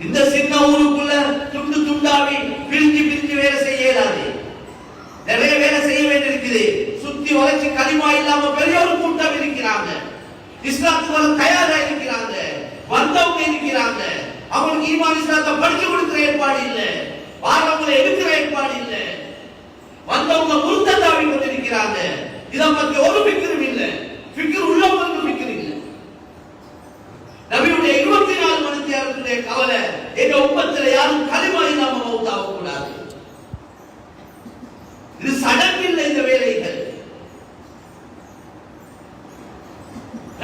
இந்த சின்ன ஊருக்குள்ள துண்டு துண்டாவி பிரிஞ்சு பிரிஞ்சு வேலை செய்ய இயலாது. நிறைய வேலை செய்ய வேண்டியிருக்குது. சுத்தி வளைச்சு களிமா இல்லாம பெரிய ஒரு கூட்டம் இருக்கிறாங்க. இஸ்லாத்துக்கு வர தயாரா இருக்கிறாங்க, வந்தவங்க இருக்கிறாங்க. அவங்களுக்கு ஈமான் இஸ்லாத்தை படிச்சு கொடுக்கிற ஏற்பாடு இல்ல, வாரவங்களை எடுக்கிற ஏற்பாடு இல்ல. வந்தவங்க முர்த்ததாவி கொண்டிருக்கிறாங்க. இதை பத்தி ஒரு ஃபிக்ரும் இல்ல. ஃபிக்ர் உள்ளவங்களுக்கு ஃபிக்ர் இல்ல. நபியுடைய 24 மணி நேரத்துடைய கவலை, எங்க உம்மத்துல யாரும் களிமா இல்லாம மௌத்தாக கூடாது. இது சடங்கில் இந்த வேலைகள்.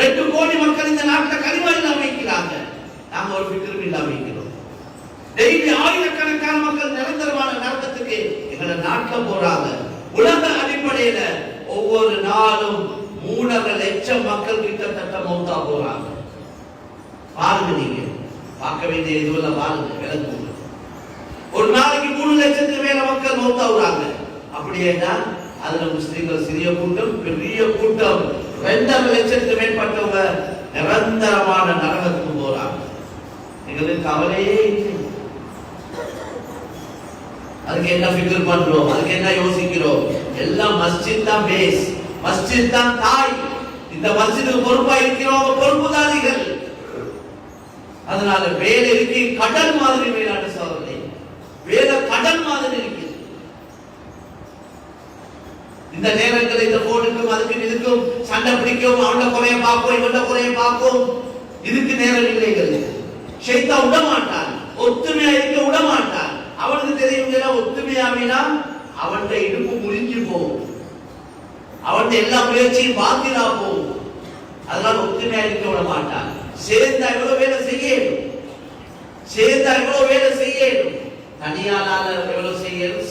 2 கோடி மக்கள் இந்த நாட்டில் களிமா இல்லாம இருக்கிறாங்க. நாங்க ஒரு ஃபிக்ரும் இல்லாம இருக்கிறோம். டெய்லி ஆயிரக்கணக்கான மக்கள் நிரந்தரமான நரகத்துக்கு எங்களை நாட்டில் போறாங்க. உலக அடிப்படையில ஒவ்வொரு நாளும் 3.5 லட்சம் மக்கள் கிட்டத்தட்ட மௌத்தா போறாங்க. பாருங்க, நீங்க பார்க்க வேண்டிய இதுவெல்லாம் பாருங்க, விளக்குங்க. ஒரு நாளைக்கு 3 லட்சத்துக்கு மேல மக்கள் மௌத்தாவுறாங்க. அப்படியேனா அதுல முஸ்லிம்கள் சிறிய கூட்டம், பெரிய கூட்டம். 2.5 லட்சத்துக்கு மேற்பட்டவங்க நிரந்தரமான நரகத்துக்கு போறாங்க. எங்களுக்கு கவலையே இல்லை. அதுக்கு என்ன ஃபிக்ர் பண்றோம், அதுக்கு என்ன யோசிக்கிறோம்? எல்லாம் மஸ்ஜித் தான் பேஸ், மஸ்ஜித் தான் தாய். இந்த மஸ்ஜிதுக்கு பொறுப்பா இருக்கிறவங்க பொறுப்புதாரிகள். அதனால வேலை இருக்கு, கடல் மாதிரி வேளாண் சோதனை, வேலை கடல் மாதிரி இருக்கு. இந்த நேரத்தில் இந்த போனுக்கும் அதுக்கும் இதுக்கும் சண்டை பிடிக்கும், அவன குறைய பார்ப்போம், இவன குறைய பார்ப்போம். இதுக்கு நேரம் இல்லைகள். ஷைத்தான் விட மாட்டான், ஒத்துமையா இருக்க விட மாட்டான். அவனுக்கு தெரியும் ஒத்துமையாவினா அவன் இடுப்பு முறிஞ்சு போகும், அவன் எல்லா முயற்சியும் பாத்திரா போகும். அதனால ஒத்துமையா இருக்க விட மாட்டான். சேர்ந்தா எவ்வளவு வேலை செய்யணும், சேர்ந்தா எவ்வளவு வேலை செய்யணும், தனியாளால எவ்வளவு செய்யணும்,